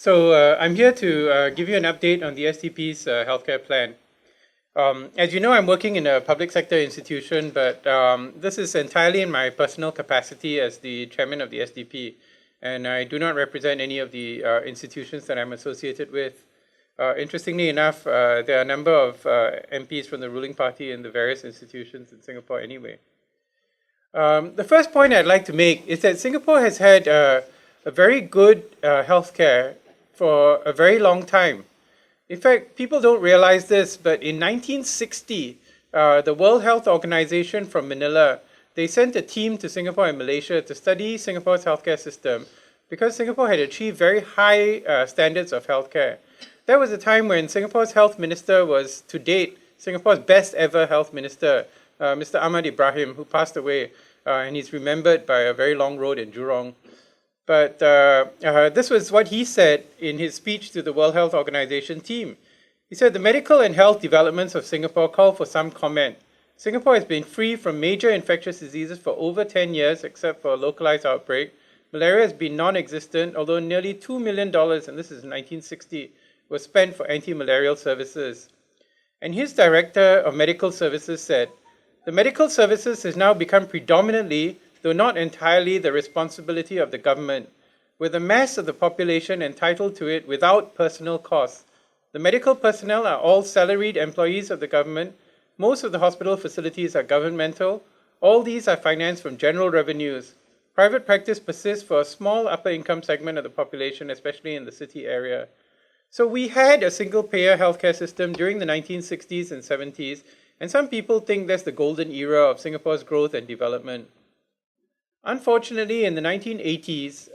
I'm here to give you an update on the SDP's healthcare plan. As you know, I'm working in a public sector institution, but this is entirely in my personal capacity as the chairman of the SDP, and I do not represent any of the institutions that I'm associated with. Interestingly enough, there are a number of MPs from the ruling party in the various institutions in Singapore anyway. The first point I'd like to make is that Singapore has had a very good healthcare for a very long time. In fact, people don't realize this, but in 1960, the World Health Organization from Manila, they sent a team to Singapore and Malaysia to study Singapore's healthcare system because Singapore had achieved very high standards of healthcare. That was a time when Singapore's health minister was, to date, Singapore's best ever health minister, Mr. Ahmad Ibrahim, who passed away, and he's remembered by a very long road in Jurong. But this was what he said in his speech to the World Health Organization team. He said, "The medical and health developments of Singapore call for some comment. Singapore has been free from major infectious diseases for over 10 years, except for a localized outbreak. Malaria has been non-existent, although nearly $2 million, and this is in 1960, was spent for anti-malarial services." And his director of medical services said, "The medical services has now become predominantly, though not entirely, the responsibility of the government, with the mass of the population entitled to it without personal costs. The medical personnel are all salaried employees of the government. Most of the hospital facilities are governmental. All these are financed from general revenues. Private practice persists for a small upper income segment of the population, especially in the city area." So we had a single payer healthcare system during the 1960s and 70s, and some people think that's the golden era of Singapore's growth and development. Unfortunately, in the 1980s,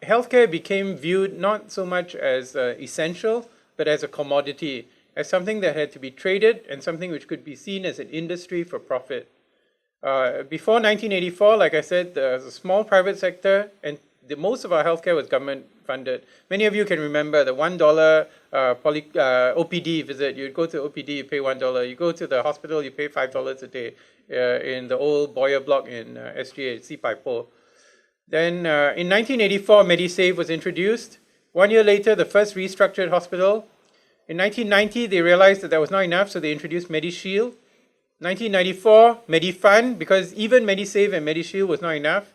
healthcare became viewed not so much as essential, but as a commodity, as something that had to be traded and something which could be seen as an industry for profit. Before 1984, like I said, there was a small private sector, and most of our healthcare was government funded. Many of you can remember the $1 OPD visit. You'd go to OPD, you pay $1. You go to the hospital, you pay $5 a day. In the old Boyer block in SGA, Sipaipo. Then in 1984, Medisave was introduced. 1 year later, the first restructured hospital. In 1990, they realized that was not enough, so they introduced Medishield. 1994, Medi Fund, because even Medisave and Medishield was not enough.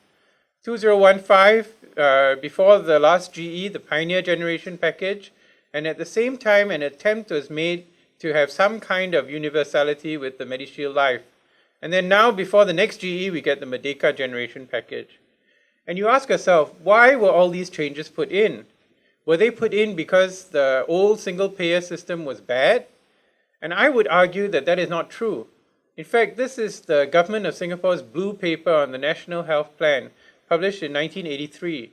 2015, before the last GE, the Pioneer Generation package, and at the same time, an attempt was made to have some kind of universality with the Medishield Life. And then now, before the next GE, we get the Merdeka Generation package. And you ask yourself, why were all these changes put in? Were they put in because the old single-payer system was bad? And I would argue that that is not true. In fact, this is the Government of Singapore's blue paper on the National Health Plan, published in 1983.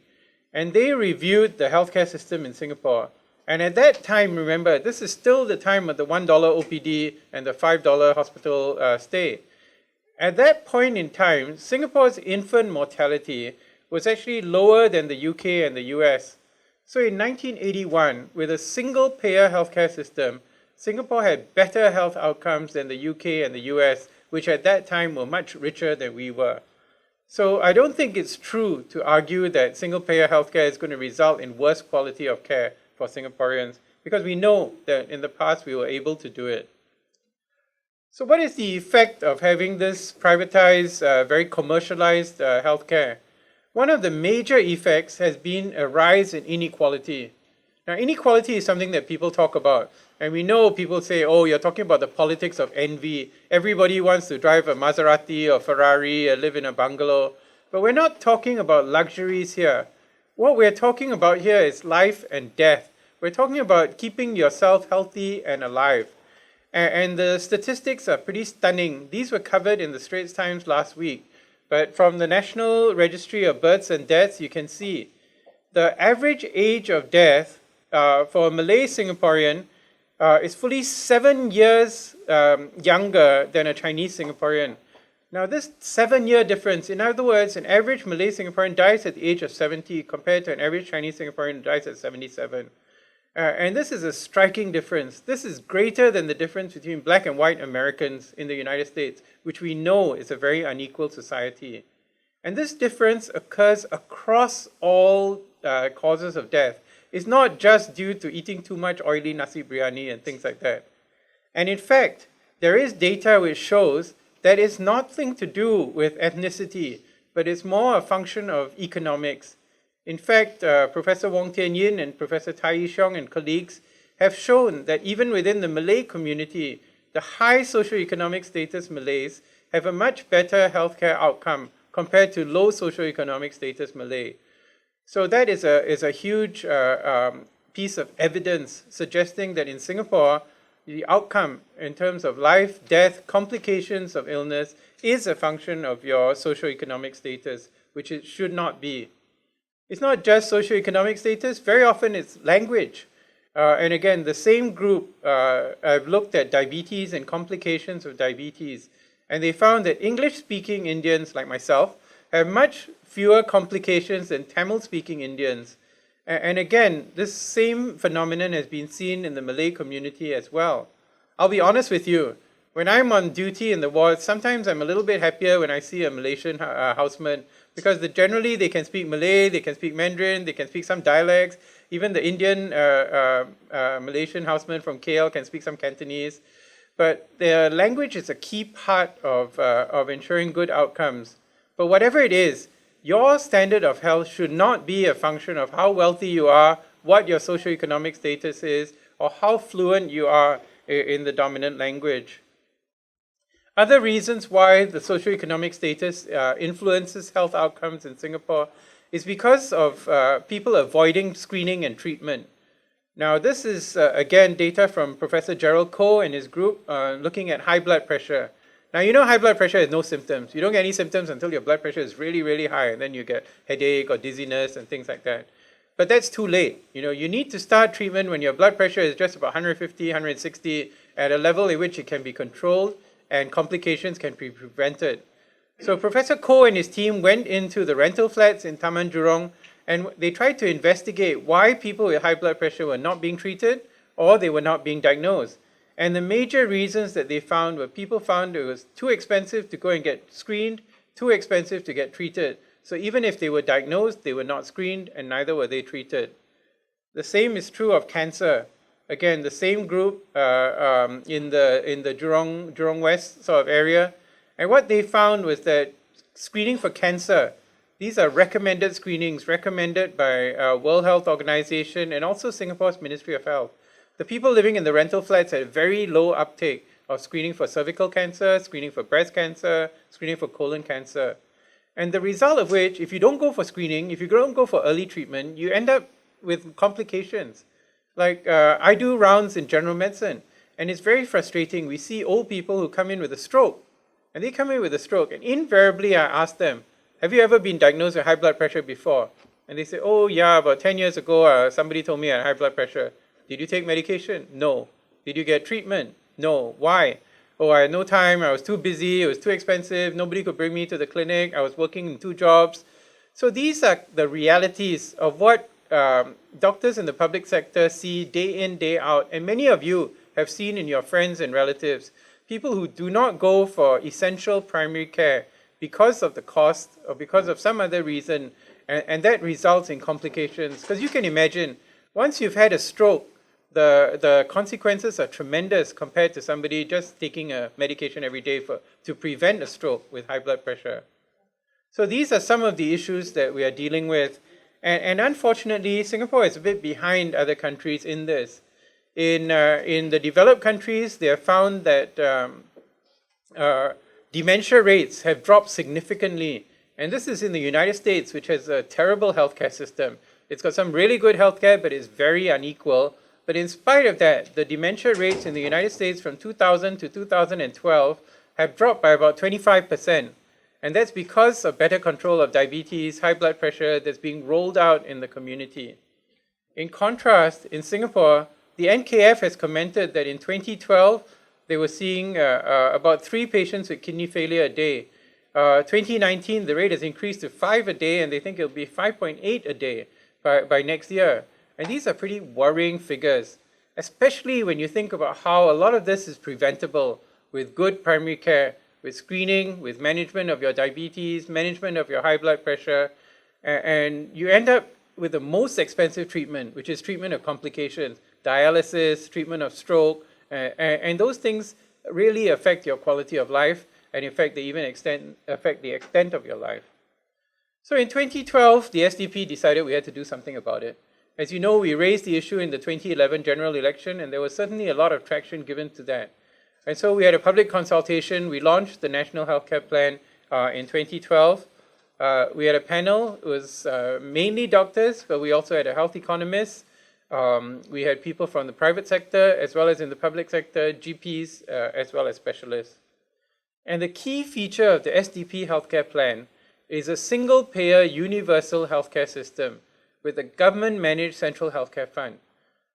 And they reviewed the healthcare system in Singapore. And at that time, remember, this is still the time of the $1 OPD and the $5 hospital stay. At that point in time, Singapore's infant mortality was actually lower than the UK and the US. So in 1981, with a single payer healthcare system, Singapore had better health outcomes than the UK and the US, which at that time were much richer than we were. So I don't think it's true to argue that single payer healthcare is going to result in worse quality of care for Singaporeans, because we know that in the past we were able to do it. So what is the effect of having this privatized, very commercialized healthcare? One of the major effects has been a rise in inequality. Now, inequality is something that people talk about. And we know people say, oh, you're talking about the politics of envy. Everybody wants to drive a Maserati or Ferrari or live in a bungalow. But we're not talking about luxuries here. What we're talking about here is life and death. We're talking about keeping yourself healthy and alive. And the statistics are pretty stunning. These were covered in the Straits Times last week. But from the National Registry of Births and Deaths, you can see the average age of death for a Malay Singaporean is fully 7 years younger than a Chinese Singaporean. Now, this 7-year difference, in other words, an average Malay Singaporean dies at the age of 70 compared to an average Chinese Singaporean who dies at 77. And this is a striking difference. This is greater than the difference between black and white Americans in the United States, which we know is a very unequal society. And this difference occurs across all causes of death. is not just due to eating too much oily nasi biryani and things like that. And in fact, there is data which shows that it's nothing to do with ethnicity, but it's more a function of economics. In fact, Professor Wong Tian Yin and Professor Tai Yi-xiong and colleagues have shown that even within the Malay community, the high socioeconomic status Malays have a much better healthcare outcome compared to low socioeconomic status Malay. So that is a huge piece of evidence suggesting that in Singapore, the outcome in terms of life, death, complications of illness is a function of your socioeconomic status, which it should not be. It's not just socioeconomic status, very often it's language. And again, the same group have looked at diabetes and complications of diabetes, and they found that English-speaking Indians like myself have much fewer complications than Tamil-speaking Indians. And again, this same phenomenon has been seen in the Malay community as well. I'll be honest with you, when I'm on duty in the ward, sometimes I'm a little bit happier when I see a Malaysian houseman, because generally they can speak Malay, they can speak Mandarin, they can speak some dialects. Even the Indian Malaysian houseman from KL can speak some Cantonese. But their language is a key part of ensuring good outcomes. But whatever it is, your standard of health should not be a function of how wealthy you are, what your socioeconomic status is, or how fluent you are in the dominant language. Other reasons why the socioeconomic status influences health outcomes in Singapore is because of people avoiding screening and treatment. Now, this is, again, data from Professor Gerald Koh and his group looking at high blood pressure. Now, you know high blood pressure has no symptoms. You don't get any symptoms until your blood pressure is really, really high, and then you get headache or dizziness and things like that. But that's too late. You need to start treatment when your blood pressure is just about 150, 160, at a level in which it can be controlled and complications can be prevented. So Professor Koh and his team went into the rental flats in Taman Jurong, and they tried to investigate why people with high blood pressure were not being treated or they were not being diagnosed. And the major reasons that they found were people found it was too expensive to go and get screened, too expensive to get treated. So even if they were diagnosed, they were not screened and neither were they treated. The same is true of cancer. Again, the same group in the Jurong West sort of area. And what they found was that screening for cancer, these are recommended screenings recommended by World Health Organization and also Singapore's Ministry of Health. The people living in the rental flats had very low uptake of screening for cervical cancer, screening for breast cancer, screening for colon cancer. And the result of which, if you don't go for screening, if you don't go for early treatment, you end up with complications. Like I do rounds in general medicine, and it's very frustrating. We see old people who come in with a stroke, and they come in with a stroke, and invariably I ask them, have you ever been diagnosed with high blood pressure before? And they say, oh yeah, about 10 years ago, somebody told me I had high blood pressure. Did you take medication? No. Did you get treatment? No. Why? Oh, I had no time, I was too busy, it was too expensive, nobody could bring me to the clinic, I was working in 2 jobs. So these are the realities of what doctors in the public sector see day in, day out, and many of you have seen in your friends and relatives, people who do not go for essential primary care because of the cost or because of some other reason, and that results in complications. Because you can imagine, once you've had a stroke, the consequences are tremendous compared to somebody just taking a medication every day to prevent a stroke with high blood pressure. So these are some of the issues that we are dealing with. And unfortunately, Singapore is a bit behind other countries in this. In the developed countries, they have found that dementia rates have dropped significantly. And this is in the United States, which has a terrible healthcare system. It's got some really good healthcare, but it's very unequal. But in spite of that, the dementia rates in the United States from 2000 to 2012 have dropped by about 25%. And that's because of better control of diabetes, high blood pressure that's being rolled out in the community. In contrast, in Singapore, the NKF has commented that in 2012, they were seeing about 3 patients with kidney failure a day. 2019, the rate has increased to 5 a day, and they think it'll be 5.8 a day by next year. And these are pretty worrying figures, especially when you think about how a lot of this is preventable with good primary care, with screening, with management of your diabetes, management of your high blood pressure, and you end up with the most expensive treatment, which is treatment of complications, dialysis, treatment of stroke, and those things really affect your quality of life, and in fact, they even affect the extent of your life. So in 2012, the SDP decided we had to do something about it. As you know, we raised the issue in the 2011 general election, and there was certainly a lot of traction given to that. And so we had a public consultation. We launched the National Healthcare Plan in 2012. We had a panel. It was mainly doctors, but we also had a health economist. We had people from the private sector, as well as in the public sector, GPs, as well as specialists. And the key feature of the SDP healthcare plan is a single-payer universal healthcare system with a government-managed central healthcare fund.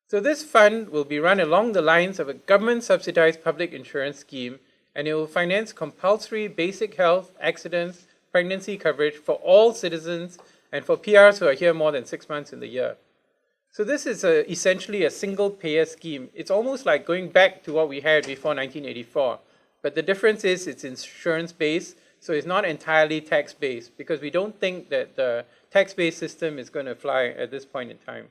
So this fund will be run along the lines of a government-subsidized public insurance scheme, and it will finance compulsory basic health, accidents, pregnancy coverage for all citizens and for PRs who are here more than 6 months in the year. So this is essentially a single-payer scheme. It's almost like going back to what we had before 1984. But the difference is it's insurance-based, so it's not entirely tax-based, because we don't think that the tax-based system is going to fly at this point in time.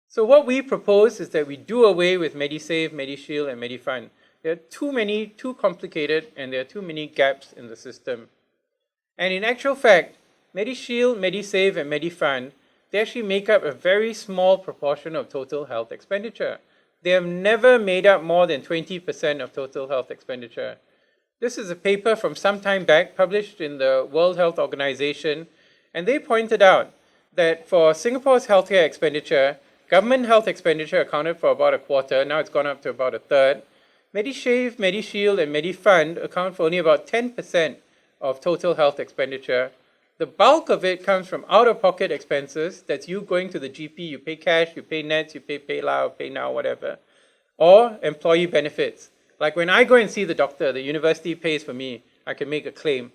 So what we propose is that we do away with Medisave, Medishield, and Medifund. There are too complicated, and there are too many gaps in the system. And in actual fact, Medishield, Medisave, and Medifund, they actually make up a very small proportion of total health expenditure. They have never made up more than 20% of total health expenditure. This is a paper from some time back published in the World Health Organization, and they pointed out that for Singapore's healthcare expenditure, government health expenditure accounted for about a quarter. Now it's gone up to about a third. Medisave, Medishield, and Medifund account for only about 10% of total health expenditure. The bulk of it comes from out-of-pocket expenses. That's you going to the GP, you pay cash, you pay nets, you pay PayLah, pay now, whatever. Or employee benefits. Like when I go and see the doctor, the university pays for me, I can make a claim.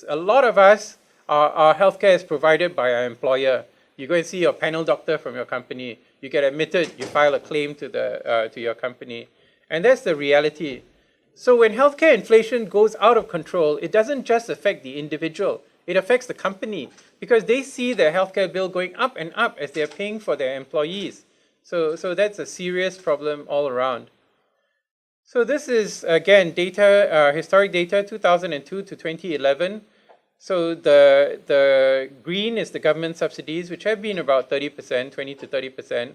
A lot of us, our healthcare is provided by our employer. You go and see your panel doctor from your company, you get admitted, you file a claim to your company. And that's the reality. So when healthcare inflation goes out of control, it doesn't just affect the individual, it affects the company, because they see their healthcare bill going up and up as they're paying for their employees. So that's a serious problem all around. So this is, again, data, historic data, 2002 to 2011. So the green is the government subsidies, which have been about 30%, 20 to 30%.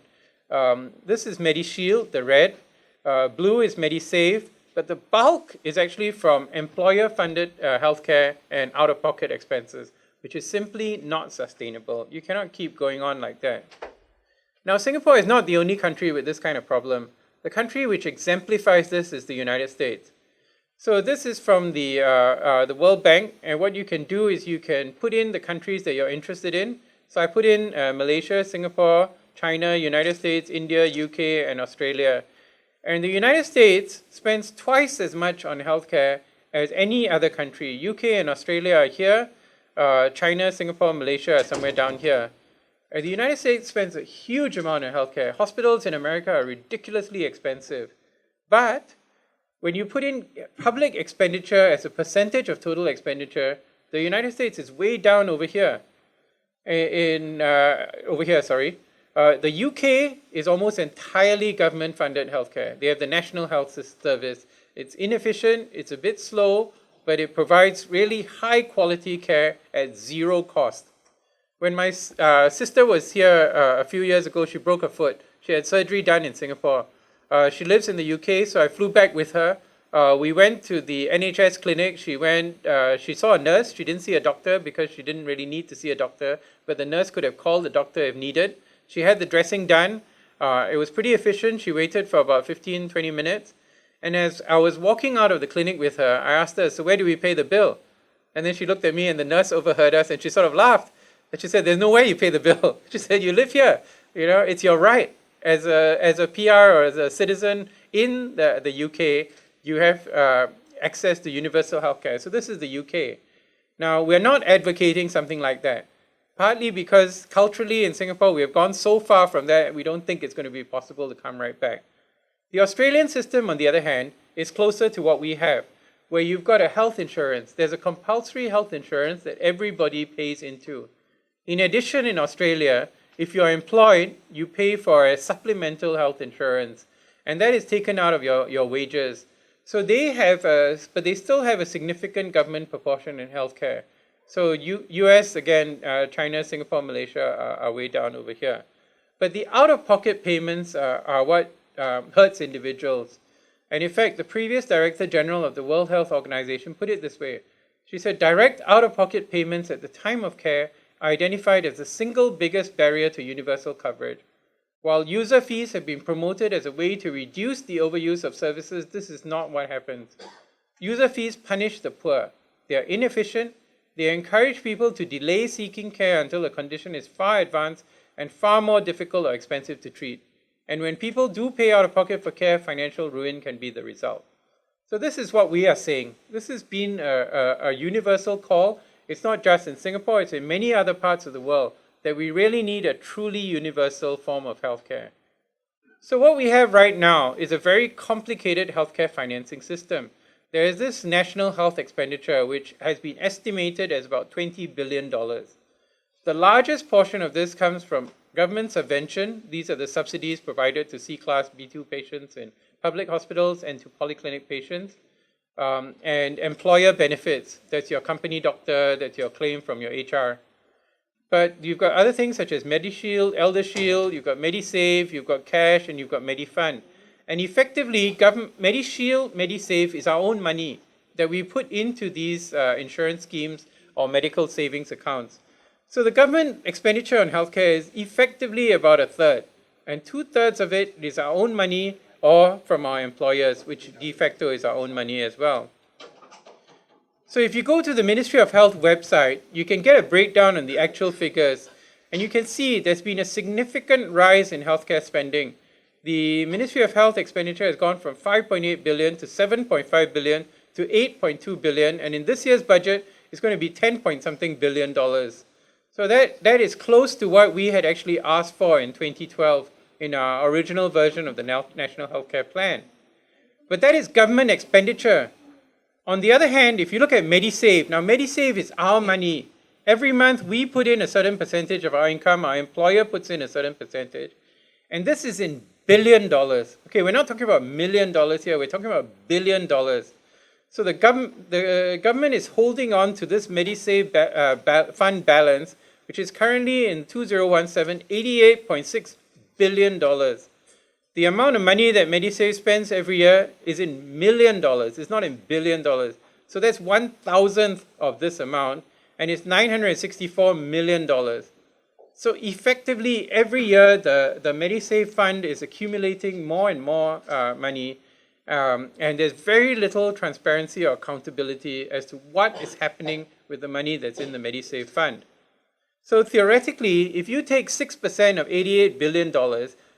This is Medishield, the red. Blue is Medisave. But the bulk is actually from employer-funded healthcare and out-of-pocket expenses, which is simply not sustainable. You cannot keep going on like that. Now, Singapore is not the only country with this kind of problem. The country which exemplifies this is the United States. So this is from the World Bank, and what you can do is you can put in the countries that you're interested in. So I put in Malaysia, Singapore, China, United States, India, UK, and Australia. And the United States spends twice as much on healthcare as any other country. UK and Australia are here. China, Singapore, Malaysia are somewhere down here. The United States spends a huge amount on healthcare. Hospitals in America are ridiculously expensive. But when you put in public expenditure as a percentage of total expenditure, the United States is way down over here. The UK is almost entirely government-funded healthcare. They have the National Health Service. It's inefficient, it's a bit slow, but it provides really high-quality care at zero cost. When my sister was here a few years ago, she broke her foot. She had surgery done in Singapore. She lives in the UK, so I flew back with her. We went to the NHS clinic. She saw a nurse. She didn't see a doctor because she didn't really need to see a doctor, but the nurse could have called the doctor if needed. She had the dressing done. It was pretty efficient. She waited for about 15, 20 minutes. And as I was walking out of the clinic with her, I asked her, so where do we pay the bill? And then she looked at me and the nurse overheard us and she sort of laughed. And she said, there's no way you pay the bill. She said, you live here. It's your right. As a PR or as a citizen in the UK, you have access to universal healthcare. So this is the UK. Now, we're not advocating something like that. Partly because culturally in Singapore, we have gone so far from that, we don't think it's going to be possible to come right back. The Australian system, on the other hand, is closer to what we have, where you've got a health insurance. There's a compulsory health insurance that everybody pays into. In addition, in Australia, if you're employed, you pay for a supplemental health insurance, and that is taken out of your wages. So they have, but they still have a significant government proportion in healthcare. So US, again, China, Singapore, Malaysia are way down over here. But the out-of-pocket payments are what hurts individuals. And in fact, the previous Director General of the World Health Organization put it this way. She said, direct out-of-pocket payments at the time of care are identified as the single biggest barrier to universal coverage. While user fees have been promoted as a way to reduce the overuse of services, this is not what happens. User fees punish the poor. They are inefficient. They encourage people to delay seeking care until a condition is far advanced and far more difficult or expensive to treat. And when people do pay out of pocket for care, financial ruin can be the result. So this is what we are saying. This has been a universal call. It's not just in Singapore, it's in many other parts of the world, that we really need a truly universal form of healthcare. So what we have right now is a very complicated healthcare financing system. There is this national health expenditure, which has been estimated as about $20 billion. The largest portion of this comes from government subvention. These are the subsidies provided to C-class B2 patients in public hospitals and to polyclinic patients. And employer benefits. That's your company doctor, that's your claim from your HR. But you've got other things such as Medishield, ElderShield, you've got Medisave, you've got cash, and you've got Medi Fund. And effectively, Medishield, Medisave is our own money that we put into these insurance schemes or medical savings accounts. So the government expenditure on healthcare is effectively about a third, and 2/3 of it is our own money or from our employers, which de facto is our own money as well. So if you go to the Ministry of Health website, you can get a breakdown on the actual figures, and you can see there's been a significant rise in healthcare spending. The Ministry of Health expenditure has gone from 5.8 billion to 7.5 billion to 8.2 billion, and in this year's budget, it's going to be 10-point-something billion dollars. So that is close to what we had actually asked for in 2012 in our original version of the National Healthcare Plan. But that is government expenditure. On the other hand, if you look at Medisave, now Medisave is our money. Every month we put in a certain percentage of our income, our employer puts in a certain percentage, and this is in $billion. Okay, we're not talking about $1 million here, we're talking about $1 billion. So the government is holding on to this Medisave fund balance, which is currently in 2017, $88.6 billion. The amount of money that Medisave spends every year is in $1 million. It's not in $1 billion. So that's 1,000th of this amount, and it's $964 million. So effectively, every year, the Medisave fund is accumulating more and more money, and there's very little transparency or accountability as to what is happening with the money that's in the Medisave fund. So theoretically, if you take 6% of $88 billion,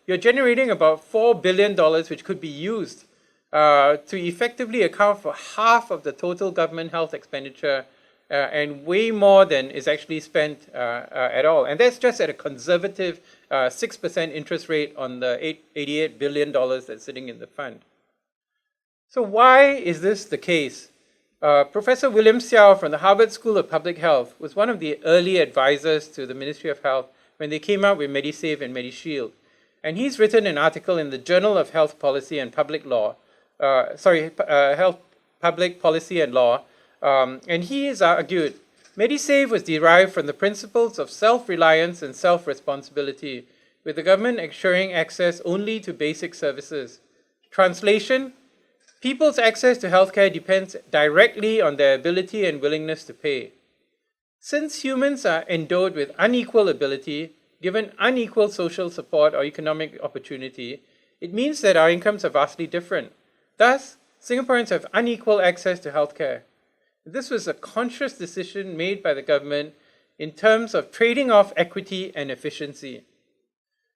you're generating about $4 billion, which could be used to effectively account for half of the total government health expenditure, and way more than is actually spent at all. And that's just at a conservative 6% interest rate on the $88 billion that's sitting in the fund. So why is this the case? Professor William Xiao from the Harvard School of Public Health was one of the early advisors to the Ministry of Health when they came out with Medisave and Medishield. And he's written an article in the Journal of Health Policy and Public Law, Health Public Policy and Law, and he has argued Medisave was derived from the principles of self-reliance and self-responsibility, with the government ensuring access only to basic services. Translation: people's access to healthcare depends directly on their ability and willingness to pay. Since humans are endowed with unequal ability, given unequal social support or economic opportunity, it means that our incomes are vastly different. Thus, Singaporeans have unequal access to healthcare. This was a conscious decision made by the government in terms of trading off equity and efficiency.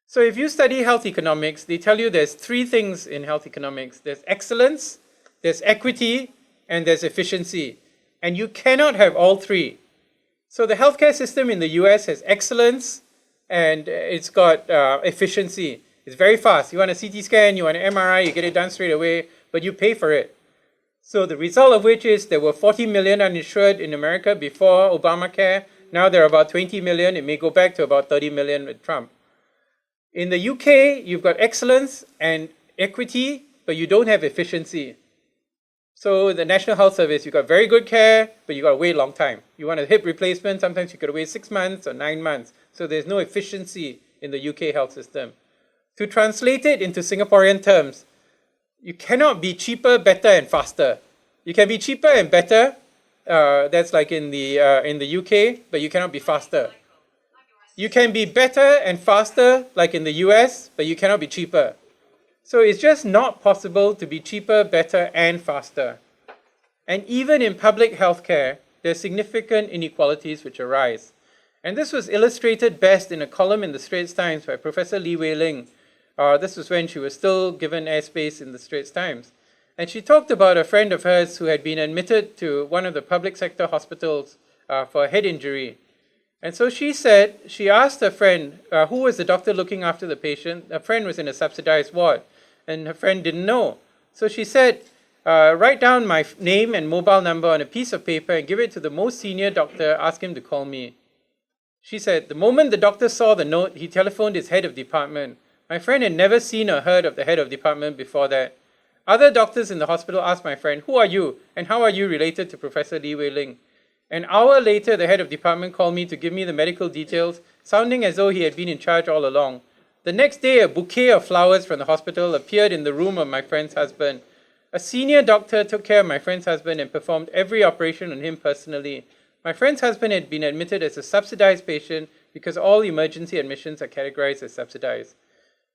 So if you study health economics, they tell you there's three things in health economics. There's excellence, there's equity, and there's efficiency. And you cannot have all three. So the healthcare system in the US has excellence, and it's got efficiency. It's very fast. You want a CT scan, you want an MRI, you get it done straight away, but you pay for it. So the result of which is there were 40 million uninsured in America before Obamacare. Now there are about 20 million. It may go back to about 30 million with Trump. In the UK, you've got excellence and equity, but you don't have efficiency. So the National Health Service, you've got very good care, but you've got to wait a long time. You want a hip replacement, sometimes you've got to wait 6 months or 9 months. So there's no efficiency in the UK health system. To translate it into Singaporean terms, you cannot be cheaper, better, and faster. You can be cheaper and better, that's like in the UK, but you cannot be faster. You can be better and faster, like in the US, but you cannot be cheaper. So it's just not possible to be cheaper, better, and faster. And even in public healthcare, there are significant inequalities which arise. And this was illustrated best in a column in the Straits Times by Professor Lee Wei Ling. This was when she was still given airspace in the Straits Times. And she talked about a friend of hers who had been admitted to one of the public sector hospitals for a head injury. And so she said, she asked her friend, who was the doctor looking after the patient? Her friend was in a subsidized ward, and her friend didn't know. So she said, write down my name and mobile number on a piece of paper and give it to the most senior doctor, ask him to call me. She said, the moment the doctor saw the note, he telephoned his head of department. My friend had never seen or heard of the head of department before that. Other doctors in the hospital asked my friend, who are you and how are you related to Professor Lee Wei Ling? An hour later, the head of department called me to give me the medical details, sounding as though he had been in charge all along. The next day, a bouquet of flowers from the hospital appeared in the room of my friend's husband. A senior doctor took care of my friend's husband and performed every operation on him personally. My friend's husband had been admitted as a subsidized patient because all emergency admissions are categorized as subsidized.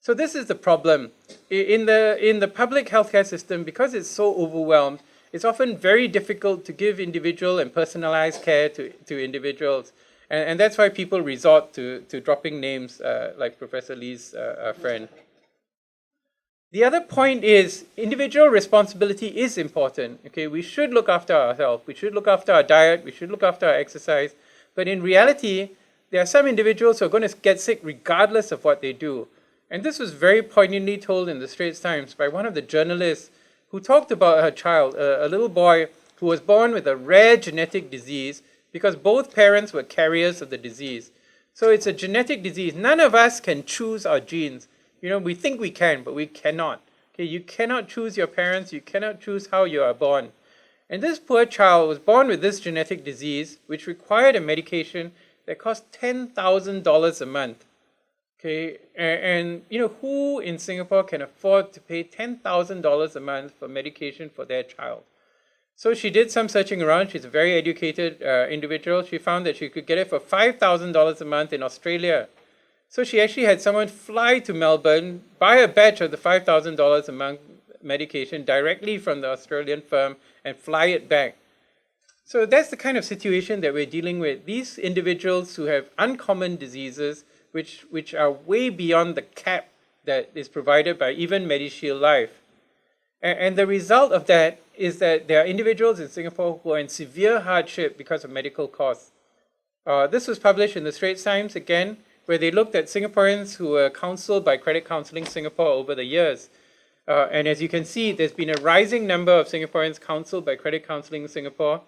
So this is the problem. In the public healthcare system, because it's so overwhelmed, it's often very difficult to give individual and personalized care to individuals. And that's why people resort to dropping names like Professor Lee's friend. The other point is individual responsibility is important. Okay, we should look after our health, we should look after our diet, we should look after our exercise. But in reality, there are some individuals who are going to get sick regardless of what they do. And this was very poignantly told in the Straits Times by one of the journalists who talked about her child, a little boy who was born with a rare genetic disease because both parents were carriers of the disease. So it's a genetic disease. None of us can choose our genes. You know, we think we can, but we cannot. Okay, you cannot choose your parents, you cannot choose how you are born. And this poor child was born with this genetic disease, which required a medication that cost $10,000 a month. Okay, and you know, who in Singapore can afford to pay $10,000 a month for medication for their child? So she did some searching around. She's a very educated individual. She found that she could get it for $5,000 a month in Australia. So she actually had someone fly to Melbourne, buy a batch of the $5,000 a month medication directly from the Australian firm and fly it back. So that's the kind of situation that we're dealing with. These individuals who have uncommon diseases which are way beyond the cap that is provided by even Medishield Life. And the result of that is that there are individuals in Singapore who are in severe hardship because of medical costs. This was published in the Straits Times again, where they looked at Singaporeans who were counseled by Credit Counselling Singapore over the years. And as you can see, there's been a rising number of Singaporeans counseled by Credit Counselling Singapore.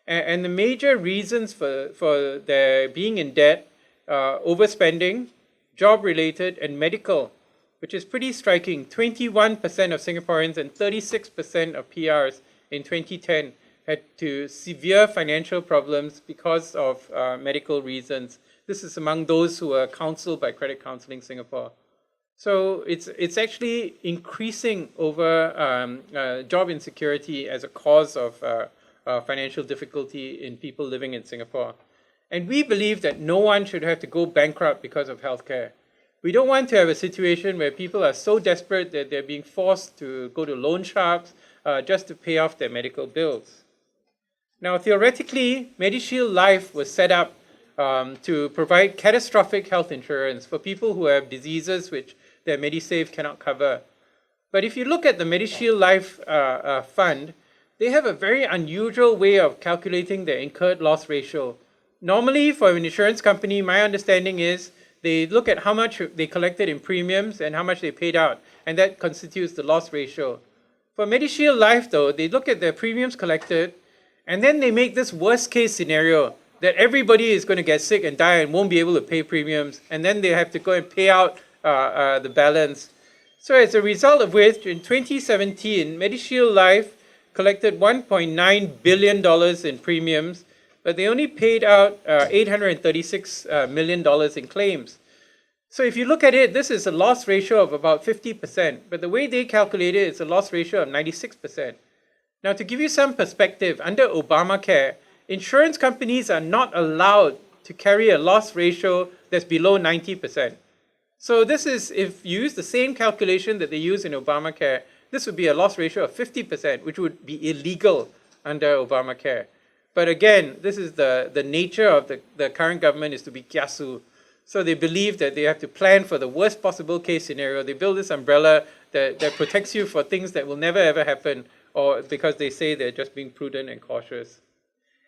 And the major reasons for their being in debt, overspending, job-related, and medical, which is pretty striking. 21% of Singaporeans and 36% of PRs in 2010 had to severe financial problems because of medical reasons. This is among those who are counseled by Credit Counselling Singapore. So it's actually increasing over job insecurity as a cause of financial difficulty in people living in Singapore. And we believe that no one should have to go bankrupt because of healthcare. We don't want to have a situation where people are so desperate that they're being forced to go to loan sharks just to pay off their medical bills. Now, theoretically, Medishield Life was set up to provide catastrophic health insurance for people who have diseases which their Medisave cannot cover. But if you look at the Medishield Life fund, they have a very unusual way of calculating their incurred loss ratio. Normally, for an insurance company, my understanding is they look at how much they collected in premiums and how much they paid out, and that constitutes the loss ratio. For Medishield Life, though, they look at their premiums collected, and then they make this worst case scenario that everybody is going to get sick and die and won't be able to pay premiums, and then they have to go and pay out the balance. So as a result of which, in 2017, Medishield Life collected $1.9 billion in premiums, but they only paid out $836 million in claims. So if you look at it, this is a loss ratio of about 50%, but the way they calculate it is a loss ratio of 96%. Now, to give you some perspective, under Obamacare, insurance companies are not allowed to carry a loss ratio that's below 90%. So this is, if you use the same calculation that they use in Obamacare, this would be a loss ratio of 50%, which would be illegal under Obamacare. But again, this is the nature of the current government, is to be kiasu. So they believe that they have to plan for the worst possible case scenario. They build this umbrella that protects you for things that will never ever happen, or because they say they're just being prudent and cautious.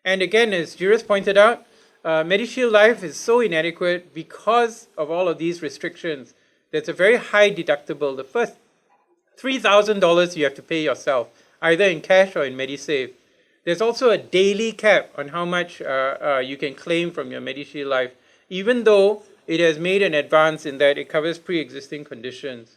And again, as Juris pointed out, Medishield Life is so inadequate because of all of these restrictions. There's a very high deductible. The first $3,000 you have to pay yourself, either in cash or in Medisave. There's also a daily cap on how much you can claim from your Medishield Life, even though it has made an advance in that it covers pre-existing conditions.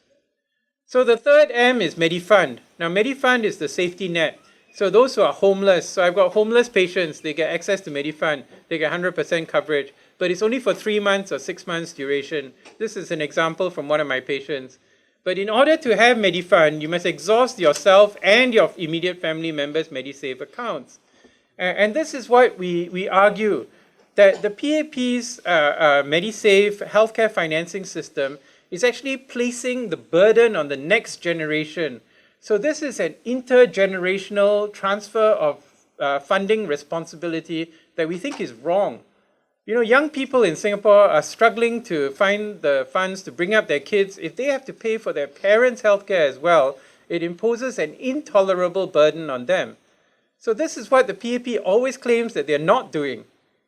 So the third M is Medi Fund. Now, Medi Fund is the safety net. So those who are homeless, so I've got homeless patients, they get access to Medi Fund, they get 100% coverage, but it's only for 3 months or 6 months duration. This is an example from one of my patients. But in order to have Medi Fund, you must exhaust yourself and your immediate family members' Medisave accounts. And this is what we argue, that the PAP's Medisave healthcare financing system is actually placing the burden on the next generation. So this is an intergenerational transfer of funding responsibility that we think is wrong. You know, young people in Singapore are struggling to find the funds to bring up their kids. If they have to pay for their parents' healthcare as well, it imposes an intolerable burden on them. So this is what the PAP always claims that they're not doing,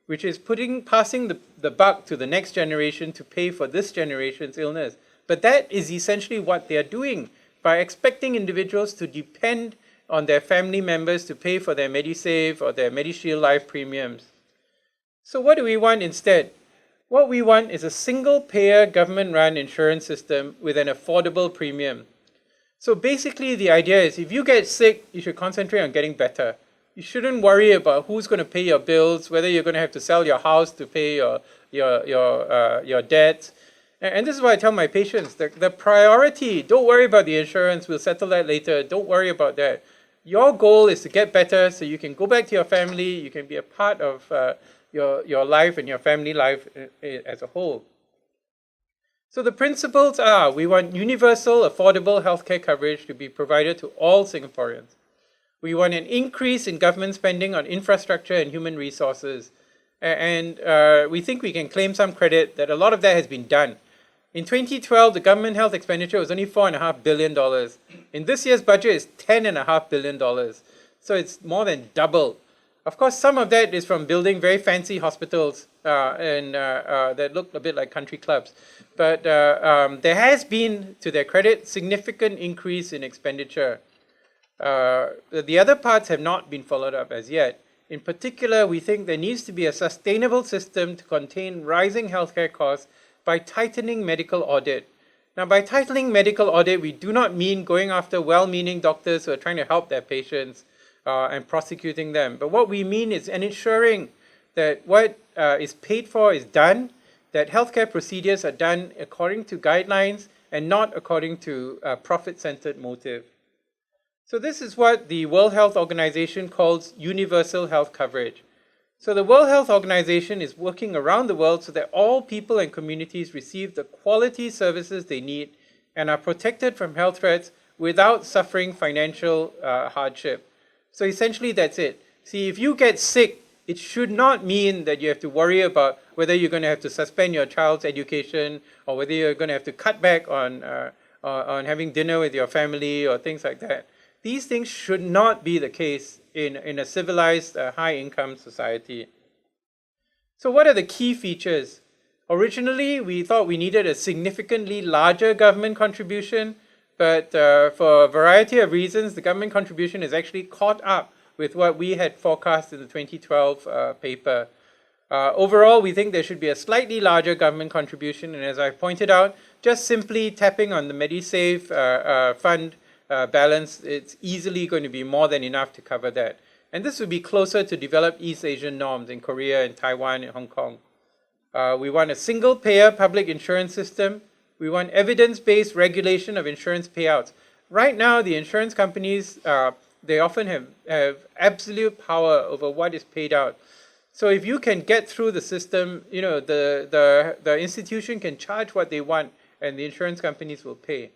which is passing the buck to the next generation to pay for this generation's illness. But that is essentially what they're doing, by expecting individuals to depend on their family members to pay for their Medisave or their Medishield Life premiums. So what do we want instead? What we want is a single-payer government-run insurance system with an affordable premium. So basically the idea is, if you get sick, you should concentrate on getting better. You shouldn't worry about who's going to pay your bills, whether you're going to have to sell your house to pay your debts. And this is why I tell my patients, the priority, don't worry about the insurance, we'll settle that later, don't worry about that. Your goal is to get better so you can go back to your family, you can be a part of your life and your family life as a whole. So the principles are, we want universal, affordable healthcare coverage to be provided to all Singaporeans. We want an increase in government spending on infrastructure and human resources. And we think we can claim some credit that a lot of that has been done. In 2012, the government health expenditure was only $4.5 billion. In this year's budget, it's $10.5 billion. So it's more than double. Of course, some of that is from building very fancy hospitals that look a bit like country clubs. But there has been, to their credit, significant increase in expenditure. The other parts have not been followed up as yet. In particular, we think there needs to be a sustainable system to contain rising healthcare costs by tightening medical audit. Now, by tightening medical audit, we do not mean going after well-meaning doctors who are trying to help their patients and prosecuting them. But what we mean is ensuring that what is paid for is done, that healthcare procedures are done according to guidelines and not according to profit-centered motive. So this is what the World Health Organization calls universal health coverage. So the World Health Organization is working around the world so that all people and communities receive the quality services they need and are protected from health threats without suffering financial hardship. So essentially that's it. See, if you get sick, it should not mean that you have to worry about whether you're going to have to suspend your child's education or whether you're going to have to cut back on having dinner with your family or things like that. These things should not be the case in a civilized, high-income society. So what are the key features? Originally, we thought we needed a significantly larger government contribution, but for a variety of reasons, the government contribution is actually caught up with what we had forecast in the 2012 paper. Overall, we think there should be a slightly larger government contribution, and as I pointed out, just simply tapping on the Medisave fund balance, it's easily going to be more than enough to cover that. And this would be closer to developed East Asian norms in Korea and Taiwan and Hong Kong. We want a single-payer public insurance system. We want evidence-based regulation of insurance payouts. Right now, the insurance companies, they often have absolute power over what is paid out. So if you can get through the system, the institution can charge what they want and the insurance companies will pay.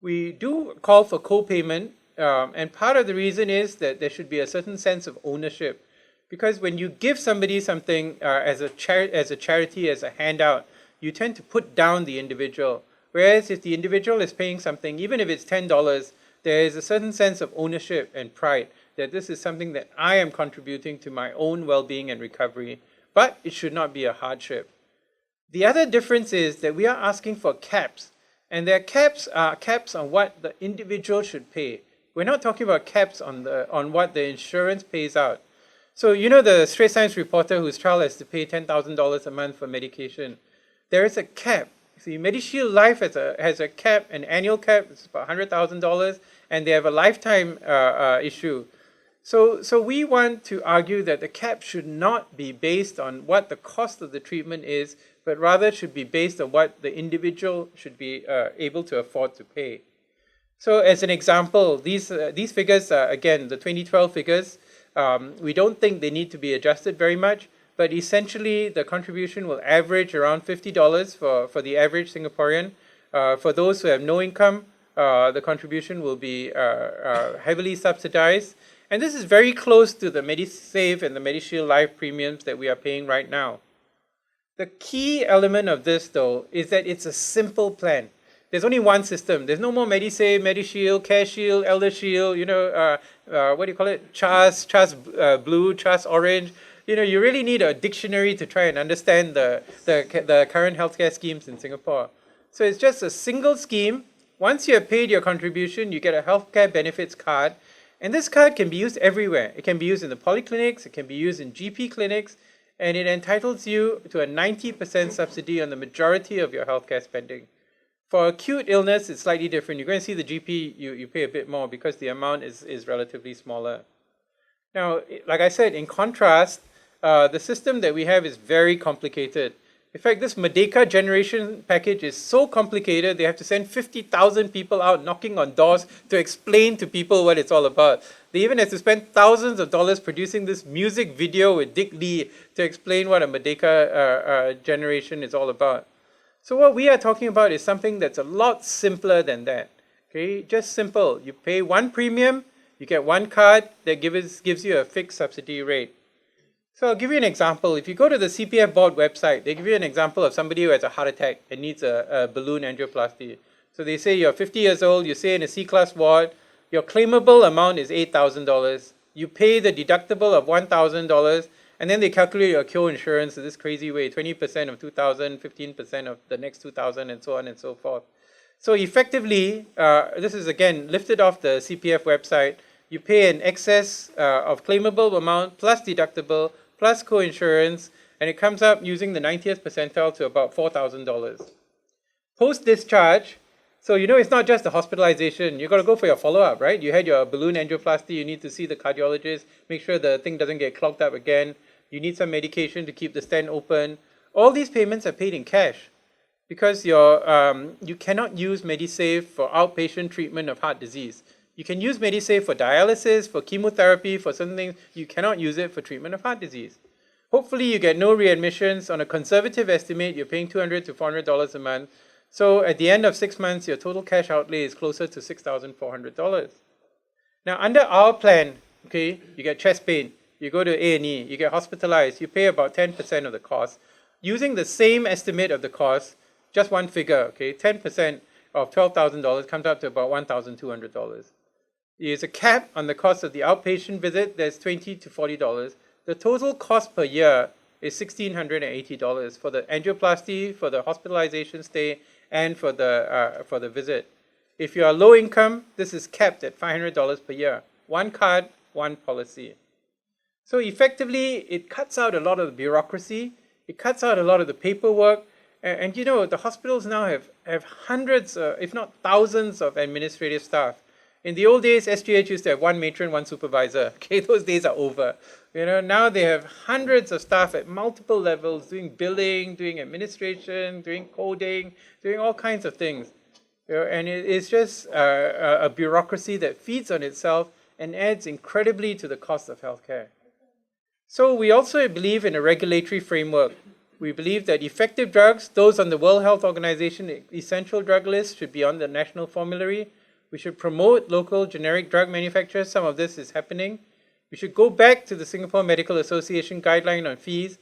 We do call for co-payment, and part of the reason is that there should be a certain sense of ownership. Because when you give somebody something as a charity, as a handout, you tend to put down the individual. Whereas if the individual is paying something, even if it's $10, there is a certain sense of ownership and pride that this is something that I am contributing to my own well-being and recovery, but it should not be a hardship. The other difference is that we are asking for caps, and their caps are caps on what the individual should pay. We're not talking about caps on what the insurance pays out. So the Straits Times reporter whose child has to pay $10,000 a month for medication. There is a cap. See, Medishield Life has a cap, an annual cap, it's about $100,000, and they have a lifetime issue. So we want to argue that the cap should not be based on what the cost of the treatment is, but rather should be based on what the individual should be able to afford to pay. So as an example, these figures are, again, the 2012 figures. We don't think they need to be adjusted very much, but essentially the contribution will average around $50 for the average Singaporean. For those who have no income, the contribution will be heavily subsidized. And this is very close to the Medisave and the Medishield Life premiums that we are paying right now. The key element of this, though, is that it's a simple plan. There's only one system. There's no more Medisave, Medishield, CareShield, ElderShield, what do you call it? CHAS Blue, CHAS Orange. You really need a dictionary to try and understand the current healthcare schemes in Singapore. So it's just a single scheme. Once you have paid your contribution, you get a healthcare benefits card. And this card can be used everywhere. It can be used in the polyclinics, it can be used in GP clinics, and it entitles you to a 90% subsidy on the majority of your healthcare spending. For acute illness, it's slightly different. You're going to see the GP, you pay a bit more because the amount is relatively smaller. Now, like I said, in contrast, the system that we have is very complicated. In fact, this Merdeka generation package is so complicated, they have to send 50,000 people out knocking on doors to explain to people what it's all about. They even have to spend thousands of dollars producing this music video with Dick Lee to explain what a Merdeka generation is all about. So what we are talking about is something that's a lot simpler than that. Okay, just simple. You pay one premium, you get one card that gives you a fixed subsidy rate. So I'll give you an example. If you go to the CPF board website, they give you an example of somebody who has a heart attack and needs a balloon angioplasty. So they say you're 50 years old, you stay in a C-class ward, your claimable amount is $8,000. You pay the deductible of $1,000, and then they calculate your co-insurance in this crazy way, 20% of 2,000, 15% of the next 2,000, and so on and so forth. So effectively, this is again lifted off the CPF website. You pay an excess of claimable amount plus deductible plus co-insurance, and it comes up using the 90th percentile to about $4,000. Post-discharge, so it's not just the hospitalization. You've got to go for your follow-up, right? You had your balloon angioplasty, you need to see the cardiologist, make sure the thing doesn't get clogged up again. You need some medication to keep the stent open. All these payments are paid in cash because you cannot use Medisave for outpatient treatment of heart disease. You can use Medisave for dialysis, for chemotherapy, for certain things. You cannot use it for treatment of heart disease. Hopefully you get no readmissions. On a conservative estimate, you're paying $200 to $400 a month. So at the end of 6 months, your total cash outlay is closer to $6,400. Now under our plan, okay, you get chest pain, you go to A&E, you get hospitalized, you pay about 10% of the cost. Using the same estimate of the cost, just one figure, okay, 10% of $12,000 comes up to about $1,200. There's a cap on the cost of the outpatient visit, there's $20 to $40. The total cost per year is $1,680 for the angioplasty, for the hospitalization stay, and for the visit. If you are low income, this is capped at $500 per year. One card, one policy. So effectively, it cuts out a lot of the bureaucracy, it cuts out a lot of the paperwork, and you know, the hospitals now have hundreds, if not thousands of administrative staff. In the old days, SGH used to have one matron, one supervisor. Okay, those days are over. You know, now they have hundreds of staff at multiple levels doing billing, doing administration, doing coding, doing all kinds of things. You know, and it's just a bureaucracy that feeds on itself and adds incredibly to the cost of healthcare. So we also believe in a regulatory framework. We believe that effective drugs, those on the World Health Organization essential drug list, should be on the national formulary. We should promote local generic drug manufacturers. Some of this is happening. We should go back to the Singapore Medical Association guideline on fees,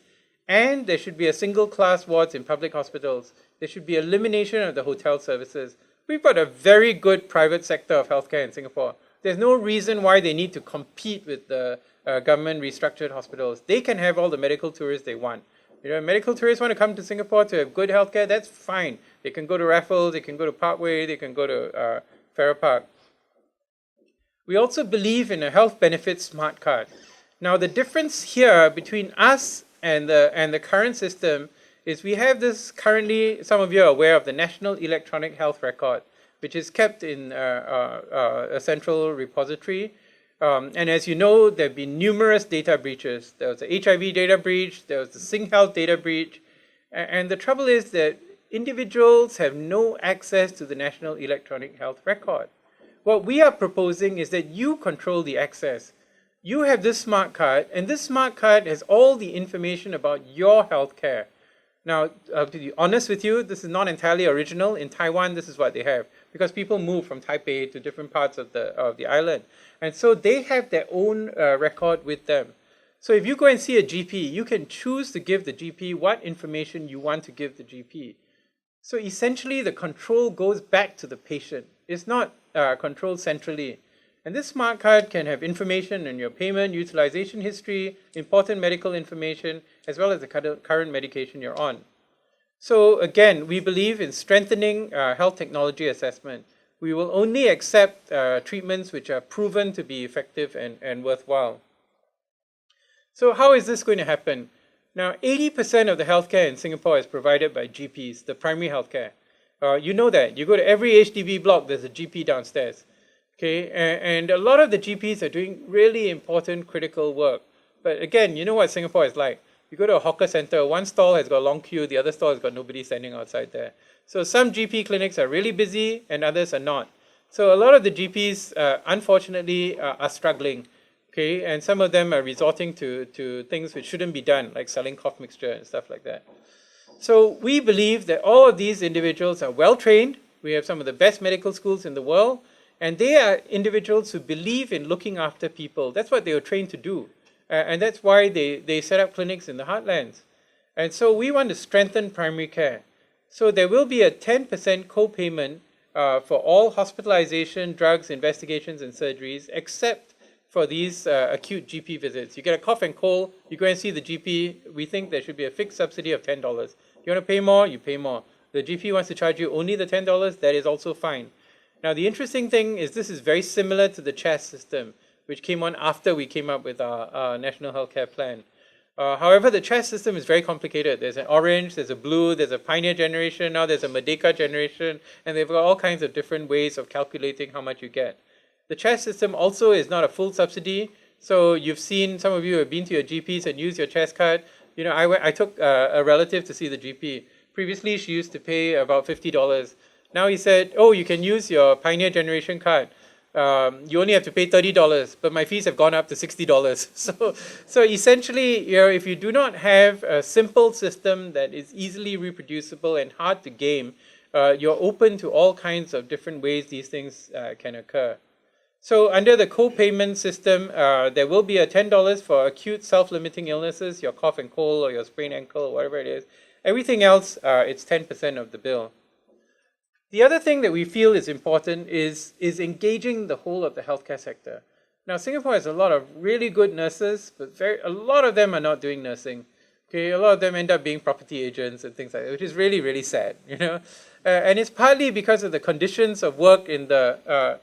and there should be a single class wards in public hospitals. There should be elimination of the hotel services. We've got a very good private sector of healthcare in Singapore. There's no reason why they need to compete with the government restructured hospitals. They can have all the medical tourists they want. You know, medical tourists want to come to Singapore to have good healthcare, that's fine. They can go to Raffles, they can go to Parkway, they can go to Farrer Park. We also believe in a health benefits smart card. Now the difference here between us and the current system is we have this currently, some of you are aware of the National Electronic Health Record, which is kept in a central repository. And as you know, there have been numerous data breaches. There was the HIV data breach, there was the SingHealth data breach, and the trouble is that individuals have no access to the National Electronic Health Record. What we are proposing is that you control the access. You have this smart card, and this smart card has all the information about your healthcare. Now, to be honest with you, this is not entirely original. In Taiwan, this is what they have, because people move from Taipei to different parts of the island. And so they have their own record with them. So if you go and see a GP, you can choose to give the GP what information you want to give the GP. So essentially, the control goes back to the patient. It's not controlled centrally. And this smart card can have information on your payment, utilization history, important medical information, as well as the current medication you're on. So again, we believe in strengthening health technology assessment. We will only accept treatments which are proven to be effective and worthwhile. So how is this going to happen? Now, 80% of the healthcare in Singapore is provided by GPs, the primary healthcare. You know that. You go to every HDB block, there's a GP downstairs. Okay, and a lot of the GPs are doing really important, critical work. But again, you know what Singapore is like. You go to a hawker center, one stall has got a long queue, the other stall has got nobody standing outside there. So some GP clinics are really busy and others are not. So a lot of the GPs, unfortunately, are struggling. Okay, and some of them are resorting to things which shouldn't be done, like selling cough mixture and stuff like that. So we believe that all of these individuals are well trained. We have some of the best medical schools in the world. And they are individuals who believe in looking after people. That's what they were trained to do. And that's why they set up clinics in the heartlands. And so we want to strengthen primary care. So there will be a 10% co-payment for all hospitalization, drugs, investigations, and surgeries, except for these acute GP visits. You get a cough and cold, you go and see the GP. We think there should be a fixed subsidy of $10. You want to pay more, you pay more. The GP wants to charge you only the $10, that is also fine. Now, the interesting thing is this is very similar to the CHAS system, which came on after we came up with our National Healthcare Plan. However, the CHAS system is very complicated. There's an orange, there's a blue, there's a pioneer generation, now there's a Merdeka generation, and they've got all kinds of different ways of calculating how much you get. The CHAS system also is not a full subsidy, so you've seen, some of you have been to your GPs and used your CHAS card. You know, I took a relative to see the GP. Previously, she used to pay about $50. Now he said, oh, you can use your Pioneer Generation card. You only have to pay $30, but my fees have gone up to $60. So essentially, you know, if you do not have a simple system that is easily reproducible and hard to game, you're open to all kinds of different ways these things can occur. So under the co-payment system, there will be a $10 for acute self-limiting illnesses, your cough and cold or your sprained ankle or whatever it is. Everything else, it's 10% of the bill. The other thing that we feel is important is engaging the whole of the healthcare sector. Now, Singapore has a lot of really good nurses, but a lot of them are not doing nursing. Okay, a lot of them end up being property agents and things like that, which is really, really sad, you know. And it's partly because of the conditions of work in the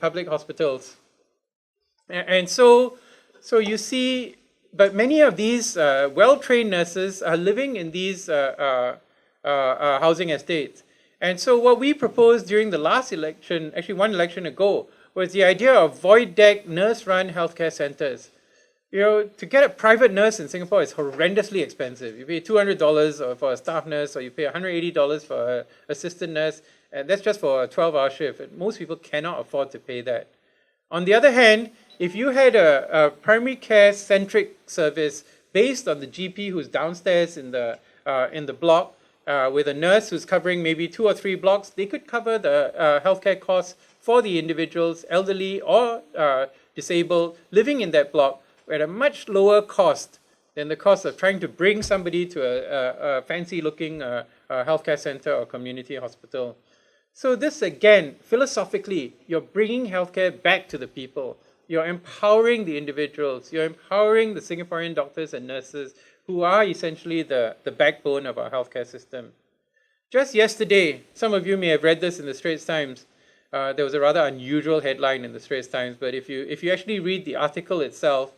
public hospitals. And so you see but many of these well-trained nurses are living in these housing estates. And so what we proposed during the last election, actually one election ago, was the idea of void deck nurse-run healthcare centers. To get a private nurse in Singapore is horrendously expensive. You pay $200 for a staff nurse, or you pay $180 for an assistant nurse, and that's just for a 12-hour shift. And most people cannot afford to pay that. On the other hand, if you had a primary care-centric service based on the GP who's downstairs in the block, with a nurse who's covering maybe 2 or 3 blocks, they could cover the healthcare costs for the individuals, elderly or disabled, living in that block at a much lower cost than the cost of trying to bring somebody to a fancy-looking healthcare center or community hospital. So this, again, philosophically, you're bringing healthcare back to the people. You're empowering the individuals. You're empowering the Singaporean doctors and nurses who are essentially the backbone of our healthcare system. Just yesterday, some of you may have read this in the Straits Times. There was a rather unusual headline in the Straits Times, but if you actually read the article itself,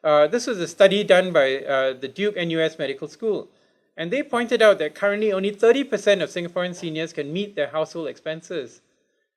this was a study done by the Duke NUS Medical School. And they pointed out that currently only 30% of Singaporean seniors can meet their household expenses.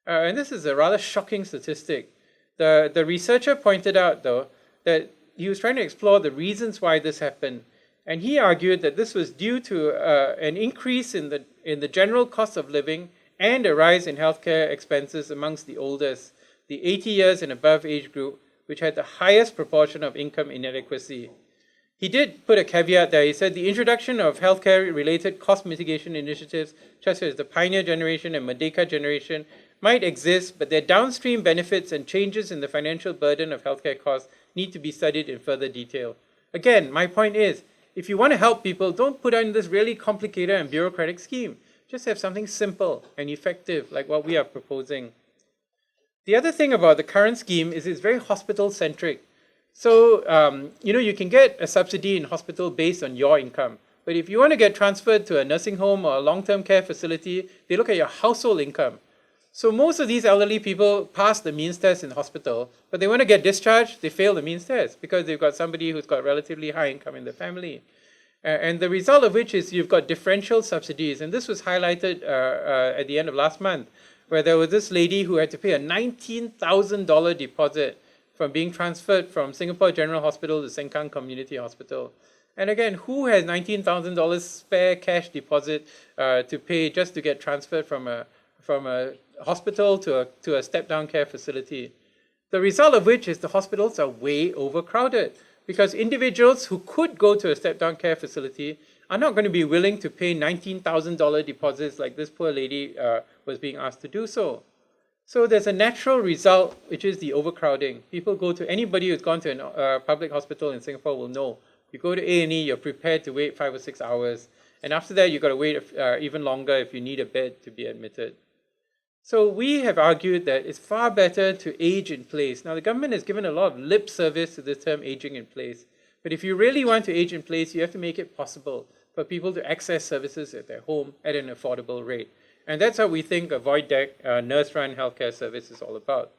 And this is a rather shocking statistic. The researcher pointed out, though, that he was trying to explore the reasons why this happened. And he argued that this was due to an increase in the general cost of living and a rise in healthcare expenses amongst the oldest, the 80 years and above age group, which had the highest proportion of income inadequacy. He did put a caveat there. He said the introduction of healthcare-related cost mitigation initiatives, such as the Pioneer Generation and Merdeka Generation, might exist, but their downstream benefits and changes in the financial burden of healthcare costs need to be studied in further detail. Again, my point is, if you want to help people, don't put on this really complicated and bureaucratic scheme. Just have something simple and effective, like what we are proposing. The other thing about the current scheme is it's very hospital-centric. So, you can get a subsidy in hospital based on your income. But if you want to get transferred to a nursing home or a long-term care facility, they look at your household income. So most of these elderly people pass the means test in hospital, but they want to get discharged, they fail the means test because they've got somebody who's got relatively high income in their family. And the result of which is you've got differential subsidies. And this was highlighted at the end of last month, where there was this lady who had to pay a $19,000 deposit from being transferred from Singapore General Hospital to Sengkang Community Hospital. And again, who has $19,000 spare cash deposit to pay just to get transferred from a hospital to a step-down care facility? The result of which is the hospitals are way overcrowded because individuals who could go to a step-down care facility are not going to be willing to pay $19,000 deposits like this poor lady was being asked to do so. So there's a natural result, which is the overcrowding. People go to, anybody who's gone to a public hospital in Singapore will know. You go to A&E, you're prepared to wait 5 or 6 hours. And after that, you've got to wait even longer if you need a bed to be admitted. So we have argued that it's far better to age in place. Now, the government has given a lot of lip service to the term aging in place. But if you really want to age in place, you have to make it possible for people to access services at their home at an affordable rate. And that's how we think a void deck nurse-run healthcare service is all about.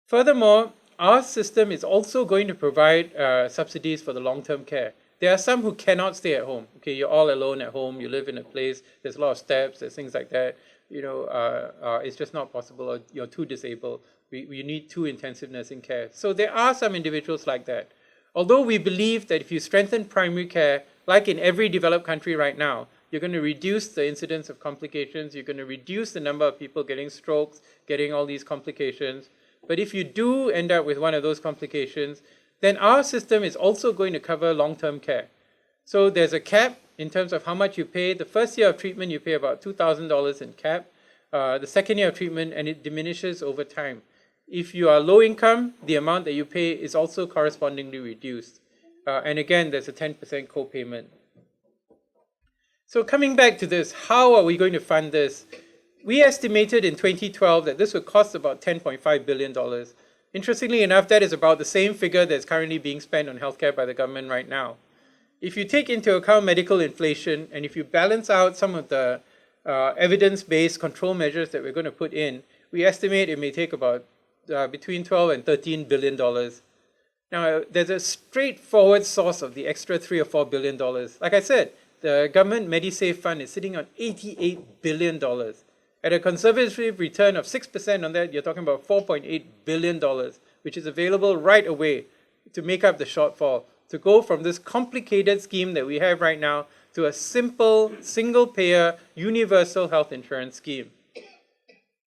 Furthermore, our system is also going to provide subsidies for the long-term care. There are some who cannot stay at home. Okay, you're all alone at home, you live in a place, there's a lot of steps, there's things like that. It's just not possible, or you're too disabled. We need too intensive nursing care. So there are some individuals like that. Although we believe that if you strengthen primary care, like in every developed country right now, you're going to reduce the incidence of complications, you're going to reduce the number of people getting strokes, getting all these complications. But if you do end up with one of those complications, then our system is also going to cover long-term care. So there's a cap in terms of how much you pay. The first year of treatment, you pay about $2,000 in cap. The second year of treatment, and it diminishes over time. If you are low income, the amount that you pay is also correspondingly reduced. And again, there's a 10% co-payment. So coming back to this, how are we going to fund this? We estimated in 2012 that this would cost about $10.5 billion. Interestingly enough, that is about the same figure that's currently being spent on healthcare by the government right now. If you take into account medical inflation, and if you balance out some of the evidence-based control measures that we're going to put in, we estimate it may take about between $12 and $13 billion. Now, there's a straightforward source of the extra $3 or $4 billion. Like I said, the government Medisave fund is sitting on $88 billion. At a conservative return of 6% on that, you're talking about $4.8 billion, which is available right away to make up the shortfall, to go from this complicated scheme that we have right now to a simple, single-payer, universal health insurance scheme.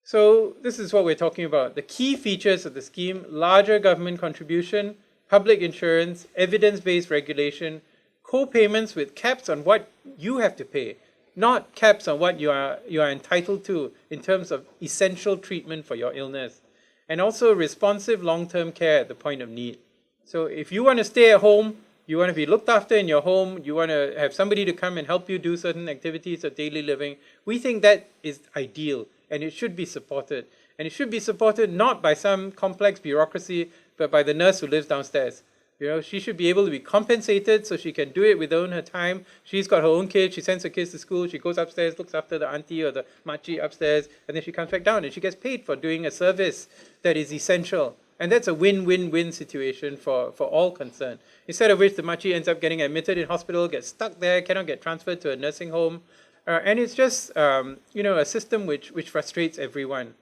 So this is what we're talking about. The key features of the scheme: larger government contribution, public insurance, evidence-based regulation, co-payments with caps on what you have to pay, not caps on what you are entitled to in terms of essential treatment for your illness, and also responsive long-term care at the point of need. So if you want to stay at home, you want to be looked after in your home, you want to have somebody to come and help you do certain activities of daily living, we think that is ideal and it should be supported. And it should be supported not by some complex bureaucracy, but by the nurse who lives downstairs. You know, she should be able to be compensated so she can do it within her time. She's got her own kids, she sends her kids to school, she goes upstairs, looks after the auntie or the makcik upstairs, and then she comes back down and she gets paid for doing a service that is essential. And that's a win-win-win situation for all concerned. Instead of which the makcik ends up getting admitted in hospital, gets stuck there, cannot get transferred to a nursing home. And it's just, a system which frustrates everyone.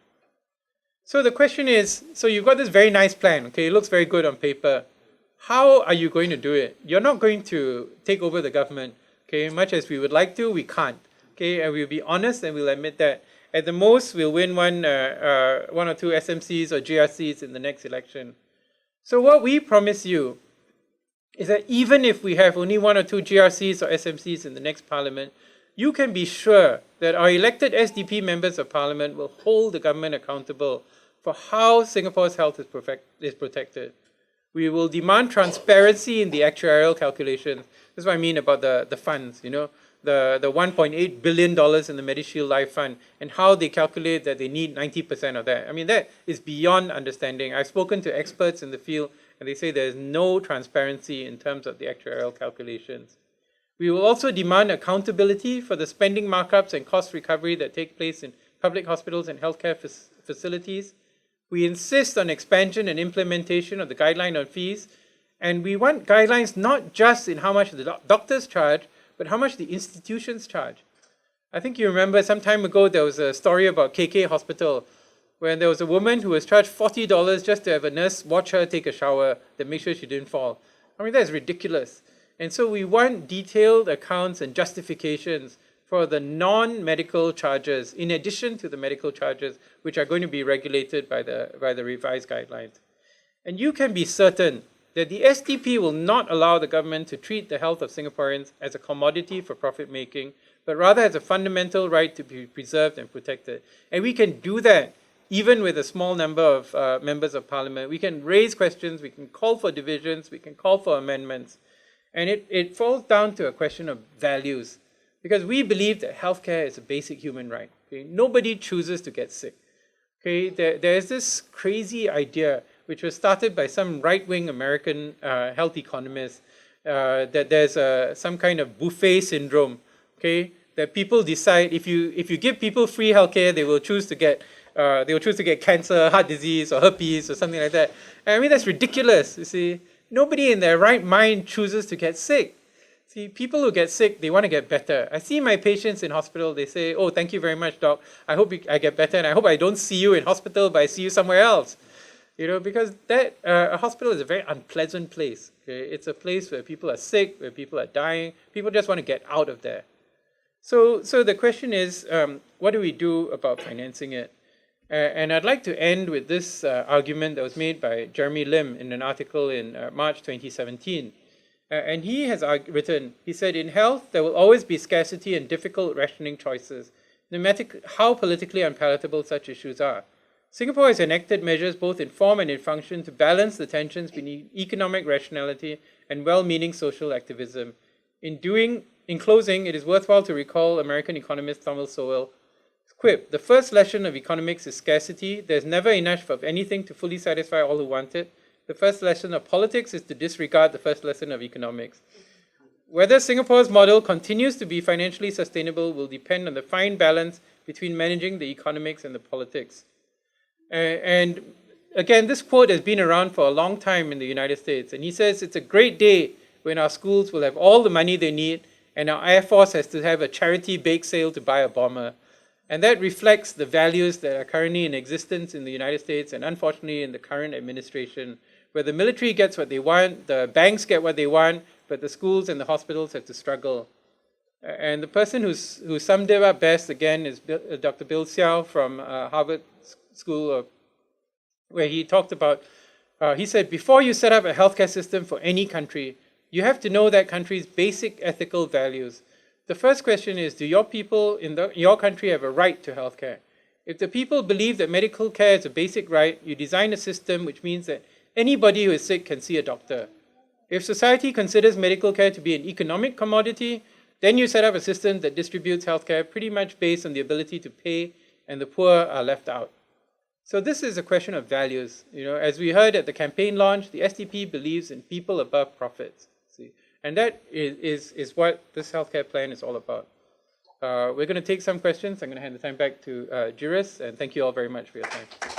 So the question is, so you've got this very nice plan, okay, it looks very good on paper. How are you going to do it? You're not going to take over the government, okay, much as we would like to, we can't, okay, and we'll be honest and we'll admit that. At the most, we'll win one or two SMCs or GRCs in the next election. So what we promise you is that even if we have only one or two GRCs or SMCs in the next parliament, you can be sure that our elected SDP members of parliament will hold the government accountable for how Singapore's health is protected. We will demand transparency in the actuarial calculations. That's what I mean about the funds, the $1.8 billion in the Medishield Life fund and how they calculate that they need 90% of that. I mean, that is beyond understanding. I've spoken to experts in the field and they say there's no transparency in terms of the actuarial calculations. We will also demand accountability for the spending markups and cost recovery that take place in public hospitals and healthcare facilities. We insist on expansion and implementation of the guideline on fees, and we want guidelines not just in how much the doctors charge, but how much the institutions charge. I think you remember some time ago there was a story about KK Hospital where there was a woman who was charged $40 just to have a nurse watch her take a shower to make sure she didn't fall. I mean, that's ridiculous. And so we want detailed accounts and justifications for the non-medical charges, in addition to the medical charges, which are going to be regulated by the revised guidelines. And you can be certain that the SDP will not allow the government to treat the health of Singaporeans as a commodity for profit making, but rather as a fundamental right to be preserved and protected. And we can do that even with a small number of members of parliament. We can raise questions, we can call for divisions, we can call for amendments. And it falls down to a question of values, because we believe that healthcare is a basic human right. Okay? Nobody chooses to get sick. Okay? There's this crazy idea, which was started by some right-wing American health economist, that there's some kind of buffet syndrome. Okay? That people decide if you give people free healthcare, they will choose to get cancer, heart disease, or herpes, or something like that. And I mean, that's ridiculous. You see. Nobody in their right mind chooses to get sick. See, people who get sick, they want to get better. I see my patients in hospital, they say, oh, thank you very much, doc. I hope I get better, and I hope I don't see you in hospital, but I see you somewhere else. Because a hospital is a very unpleasant place. Okay? It's a place where people are sick, where people are dying. People just want to get out of there. So the question is, what do we do about financing it? And I'd like to end with this argument that was made by Jeremy Lim in an article in March 2017. And he has written, he said, in health, there will always be scarcity and difficult rationing choices, no matter how politically unpalatable such issues are. Singapore has enacted measures both in form and in function to balance the tensions between economic rationality and well-meaning social activism. In closing, it is worthwhile to recall American economist Thomas Sowell quip, the first lesson of economics is scarcity. There's never enough of anything to fully satisfy all who want it. The first lesson of politics is to disregard the first lesson of economics. Whether Singapore's model continues to be financially sustainable will depend on the fine balance between managing the economics and the politics. And again, this quote has been around for a long time in the United States, and he says it's a great day when our schools will have all the money they need and our Air Force has to have a charity bake sale to buy a bomber. And that reflects the values that are currently in existence in the United States and unfortunately in the current administration, where the military gets what they want, the banks get what they want, but the schools and the hospitals have to struggle. And the person who summed it up best, again, is Dr. Bill Xiao from Harvard School, where he talked about, he said, before you set up a healthcare system for any country, you have to know that country's basic ethical values. The first question is, do your people in your country have a right to healthcare? If the people believe that medical care is a basic right, you design a system which means that anybody who is sick can see a doctor. If society considers medical care to be an economic commodity, then you set up a system that distributes healthcare pretty much based on the ability to pay, and the poor are left out. So this is a question of values. As we heard at the campaign launch, the SDP believes in people above profits. And that is what this healthcare plan is all about. We're going to take some questions. I'm going to hand the time back to Juris, and thank you all very much for your time.